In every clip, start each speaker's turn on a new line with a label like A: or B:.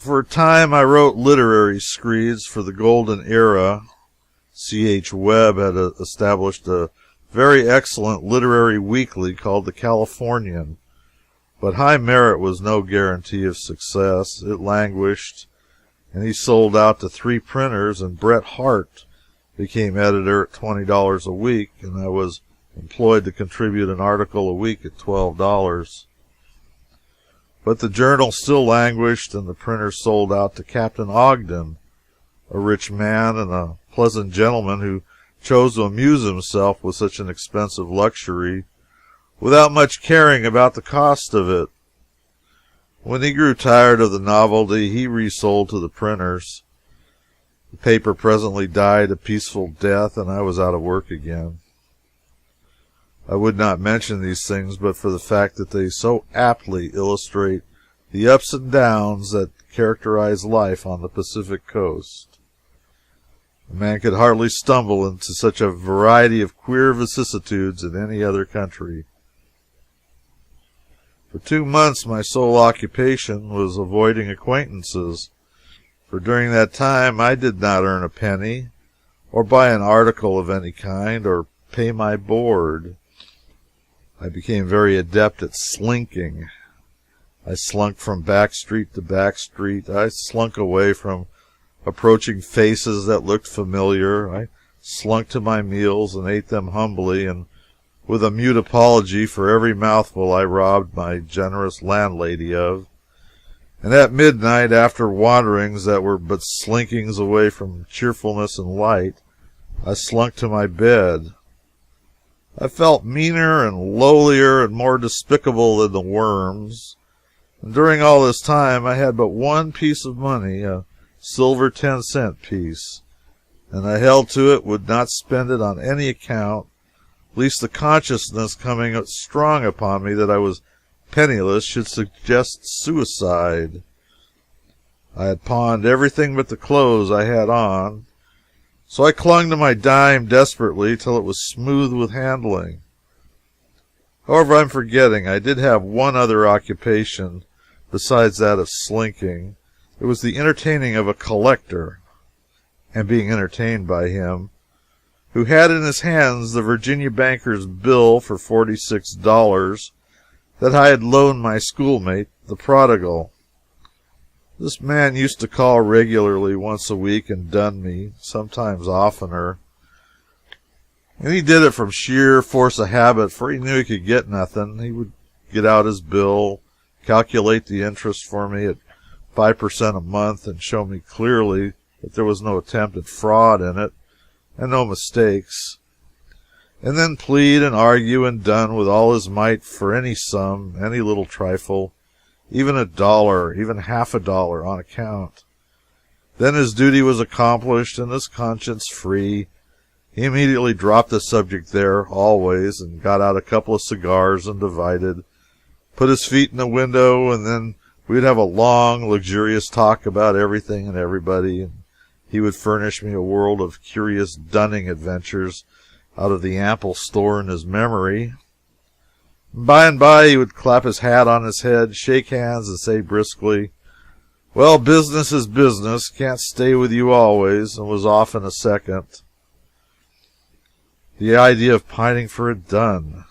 A: For a time I wrote literary screeds for the Golden Era. C.H. Webb had established a very excellent literary weekly called the Californian, but high merit was no guarantee of success. It languished, and he sold out to 3 printers, and Bret Harte became editor at $20 a week, and I was employed to contribute an article a week at $12. But the journal still languished, and the printers sold out to Captain Ogden, a rich man and a pleasant gentleman who chose to amuse himself with such an expensive luxury without much caring about the cost of it. When he grew tired of the novelty, he resold to the printers. The paper presently died a peaceful death, and I was out of work again. I would not mention these things but for the fact that they so aptly illustrate the ups and downs that characterize life on the Pacific coast. A man could hardly stumble into such a variety of queer vicissitudes in any other country. For 2 months my sole occupation was avoiding acquaintances, for during that time I did not earn a penny, or buy an article of any kind, or pay my board. I became very adept at slinking. I slunk from back street to back street. I slunk away from approaching faces that looked familiar. I slunk to my meals and ate them humbly and with a mute apology for every mouthful I robbed my generous landlady of. And at midnight, after wanderings that were but slinkings away from cheerfulness and light, I slunk to my bed. I felt meaner and lowlier and more despicable than the worms. And during all this time I had but one piece of money, a silver 10-cent piece, and I held to it, would not spend it on any account, lest the consciousness coming strong upon me that I was penniless should suggest suicide. I had pawned everything but the clothes I had on, so I clung to my dime desperately till it was smooth with handling. However, I'm forgetting. I did have one other occupation besides that of slinking. It was the entertaining of a collector, and being entertained by him, who had in his hands the Virginia banker's bill for $46 that I had loaned my schoolmate, the prodigal. This man used to call regularly once a week and dun me, sometimes oftener. And he did it from sheer force of habit, for he knew he could get nothing. He would get out his bill, calculate the interest for me at 5% a month, and show me clearly that there was no attempt at fraud in it, and no mistakes, and then plead and argue and dun with all his might for any sum, any little trifle, even $1, even $half on account. Then his duty was accomplished and his conscience free. He immediately dropped the subject there, always, and got out a couple of cigars and divided, put his feet in the window, and then we'd have a long, luxurious talk about everything and everybody, and he would furnish me a world of curious dunning adventures out of the ample store in his memory. By and by he would clap his hat on his head, shake hands, and say briskly, "Well, business is business, can't stay with you always," and was off in a second. The idea of pining for it done!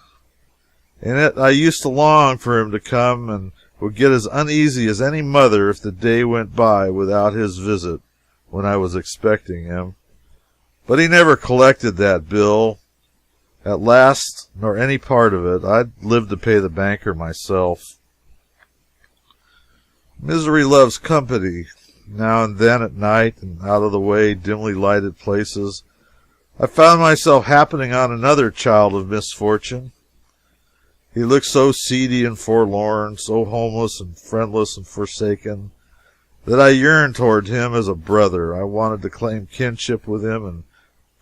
A: And yet I used to long for him to come, and would get as uneasy as any mother if the day went by without his visit when I was expecting him. But he never collected that bill at last, nor any part of it. I'd lived to pay the banker myself. Misery loves company. Now and then at night, in out-of-the-way, dimly lighted places, I found myself happening on another child of misfortune. He looked so seedy and forlorn, so homeless and friendless and forsaken, that I yearned toward him as a brother. I wanted to claim kinship with him and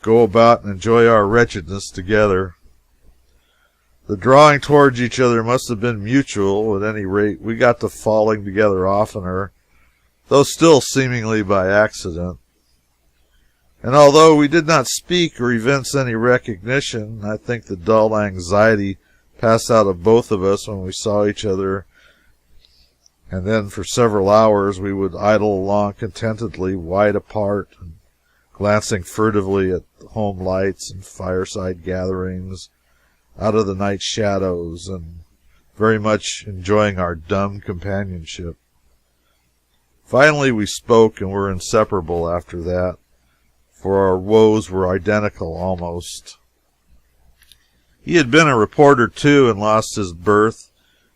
A: go about and enjoy our wretchedness together. The drawing towards each other must have been mutual. At any rate, we got to falling together oftener, though still seemingly by accident. And although we did not speak or evince any recognition, I think the dull anxiety passed out of both of us when we saw each other, and then for several hours we would idle along contentedly, wide apart, and glancing furtively at home lights and fireside gatherings out of the night shadows, and very much enjoying our dumb companionship. Finally we spoke, and were inseparable after that, for our woes were identical almost. He had been a reporter, too, and lost his berth,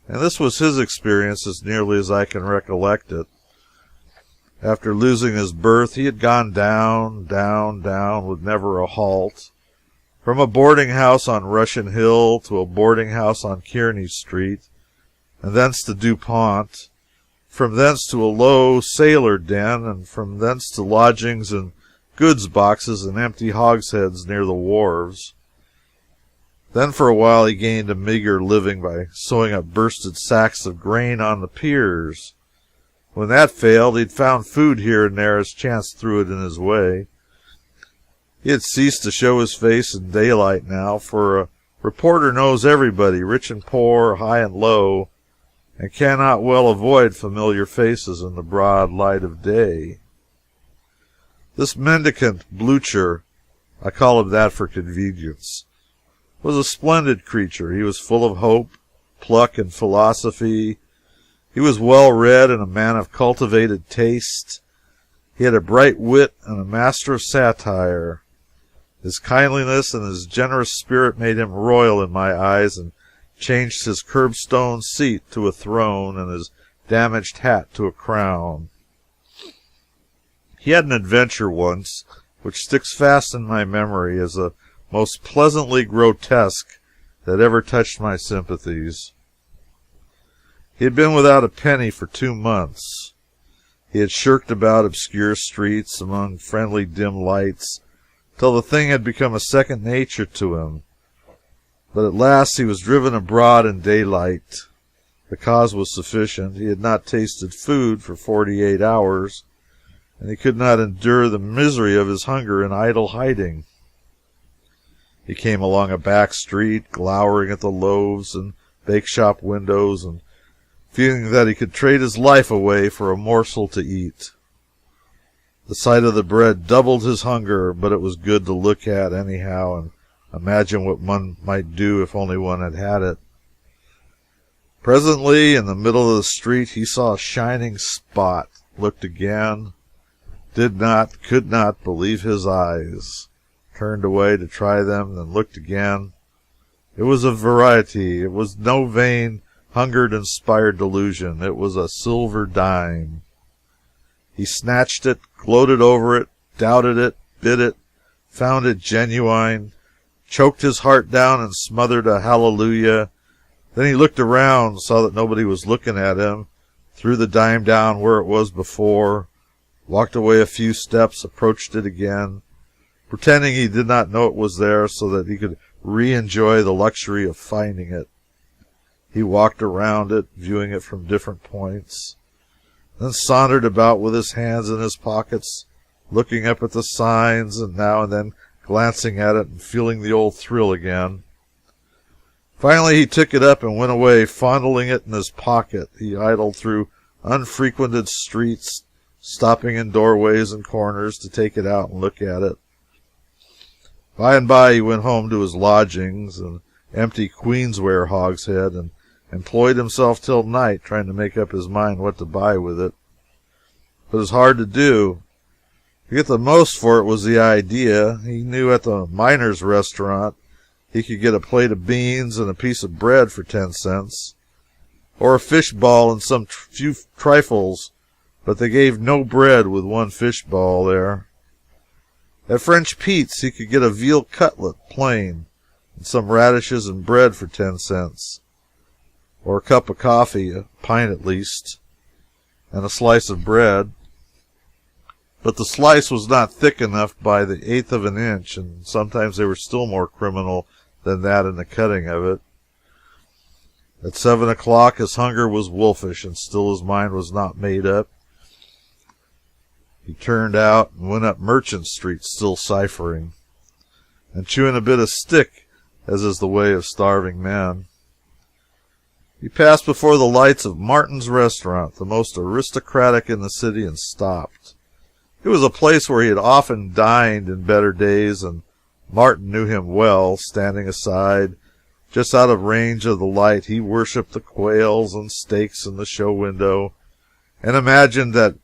A: and this was his experience as nearly as I can recollect it. After losing his berth, he had gone down, down, down, with never a halt, from a boarding house on Russian Hill to a boarding house on Kearney Street, and thence to DuPont, from thence to a low sailor den, and from thence to lodgings and goods boxes and empty hogsheads near the wharves. Then for a while he gained a meager living by sewing up bursted sacks of grain on the piers. When that failed, he had found food here and there as chance threw it in his way. He had ceased to show his face in daylight now, for a reporter knows everybody, rich and poor, high and low, and cannot well avoid familiar faces in the broad light of day. This mendicant Blucher, I call him that for convenience, was a splendid creature. He was full of hope, pluck, and philosophy. He was well read and a man of cultivated taste. He had a bright wit and a master of satire. His kindliness and his generous spirit made him royal in my eyes, and changed his curbstone seat to a throne and his damaged hat to a crown. He had an adventure once which sticks fast in my memory as the most pleasantly grotesque that ever touched my sympathies. He had been without a penny for 2 months. He had shirked about obscure streets among friendly dim lights till the thing had become a second nature to him. But at last he was driven abroad in daylight. The cause was sufficient. He had not tasted food for 48 hours, and he could not endure the misery of his hunger in idle hiding. He came along a back street, glowering at the loaves and bake-shop windows, and feeling that he could trade his life away for a morsel to eat. The sight of the bread doubled his hunger, but it was good to look at, anyhow, and imagine what one might do if only one had had it. Presently, in the middle of the street, he saw a shining spot, looked again, did not, could not believe his eyes, turned away to try them, then looked again. It was a variety. It was no vain, hunger-inspired delusion. It was a silver dime. He snatched it, gloated over it, doubted it, bit it, found it genuine, choked his heart down and smothered a hallelujah. Then he looked around, saw that nobody was looking at him, threw the dime down where it was before, walked away a few steps, approached it again, pretending he did not know it was there so that he could re-enjoy the luxury of finding it. He walked around it, viewing it from different points, then sauntered about with his hands in his pockets, looking up at the signs, and now and then glancing at it and feeling the old thrill again. Finally he took it up and went away, fondling it in his pocket. He idled through unfrequented streets, stopping in doorways and corners to take it out and look at it. By and by he went home to his lodgings, an empty Queensware hogshead, and employed himself till night trying to make up his mind what to buy with it. But it was hard to do. To get the most for it was the idea. He knew at the Miners' Restaurant he could get a plate of beans and a piece of bread for 10 cents, or a fish ball and some few trifles, but they gave no bread with one fish ball there. At French Pete's he could get a veal cutlet, plain, and some radishes and bread for 10 cents, or a cup of coffee, a pint at least, and a slice of bread. But the slice was not thick enough by the eighth of an inch, and sometimes they were still more criminal than that in the cutting of it. At 7 o'clock his hunger was wolfish, and still his mind was not made up. He turned out and went up Merchant Street, still ciphering, and chewing a bit of stick, as is the way of starving men. He passed before the lights of Martin's restaurant, the most aristocratic in the city, and stopped. It was a place where he had often dined in better days, and Martin knew him well. Standing aside, just out of range of the light, he worshipped the quails and steaks in the show window, and imagined that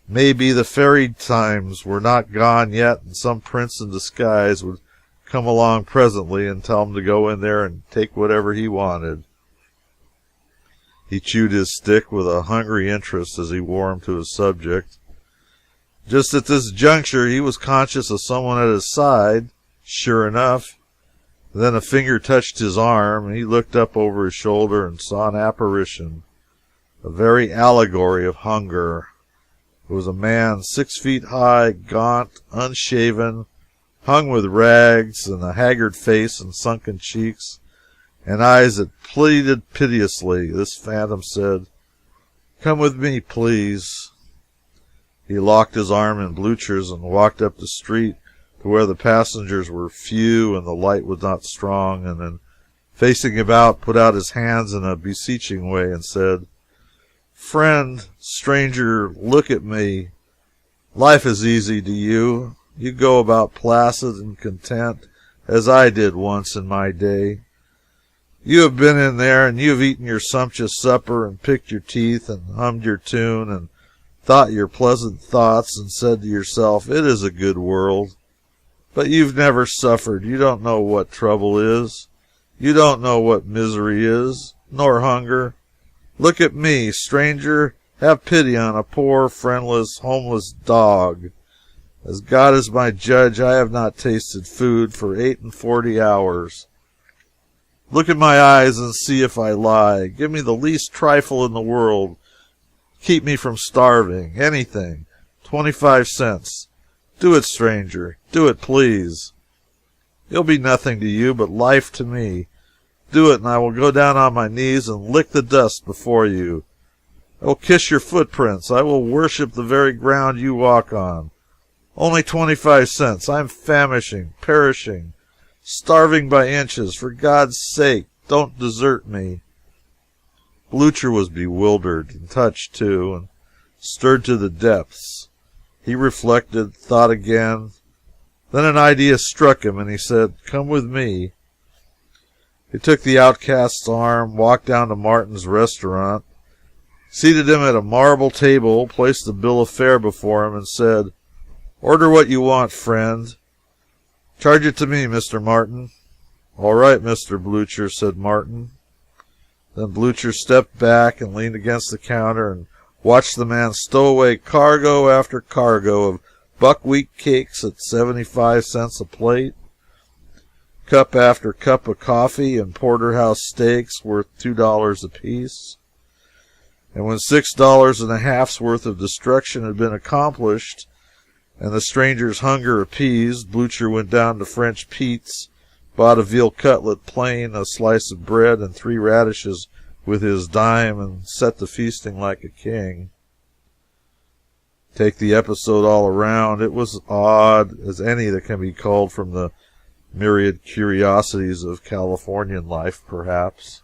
A: maybe the fairy times were not gone yet, and some prince in disguise would come along presently and tell him to go in there and take whatever he wanted. He chewed his stick with a hungry interest as he warmed to his subject. Just at this juncture he was conscious of someone at his side, sure enough. Then a finger touched his arm, and he looked up over his shoulder and saw an apparition, a very allegory of hunger. It was a man 6 feet high, gaunt, unshaven, hung with rags, and a haggard face and sunken cheeks, and eyes that pleaded piteously. This phantom said, "Come with me, please." He locked his arm in Blucher's and walked up the street to where the passengers were few and the light was not strong, and then, facing about, put out his hands in a beseeching way and said, "Friend, stranger, look at me. Life is easy to you. You go about placid and content, as I did once in my day. You have been in there, and you have eaten your sumptuous supper, and picked your teeth, and hummed your tune, and thought your pleasant thoughts, and said to yourself, 'It is a good world.' But you've never suffered. You don't know what trouble is. You don't know what misery is, nor hunger. Look at me, stranger. Have pity on a poor, friendless, homeless dog. As God is my judge, I have not tasted food for 48 hours. Look in my eyes and see if I lie. Give me the least trifle in the world. Keep me from starving. Anything. 25 cents. Do it, stranger. Do it, please. It'll be nothing to you, but life to me. Do it, and I will go down on my knees and lick the dust before you. I will kiss your footprints. I will worship the very ground you walk on. Only 25 cents. I'm famishing, perishing, starving by inches. For God's sake, don't desert me." Blucher was bewildered, and touched too, and stirred to the depths. He reflected, thought again. Then an idea struck him, and he said, "Come with me." He took the outcast's arm, walked down to Martin's restaurant, seated him at a marble table, placed the bill of fare before him, and said, "Order what you want, friend. Charge it to me, Mr. Martin." "All right, Mr. Blucher," said Martin. Then Blucher stepped back and leaned against the counter and watched the man stow away cargo after cargo of buckwheat cakes at 75 cents a plate, cup after cup of coffee, and porterhouse steaks worth $2 apiece. And when $6.50 worth of destruction had been accomplished, and the stranger's hunger appeased, Blucher went down to French Pete's, bought a veal cutlet plain, a slice of bread, and 3 radishes with his dime, and set to feasting like a king. Take the episode all around, it was odd as any that can be called from the myriad curiosities of Californian life, perhaps.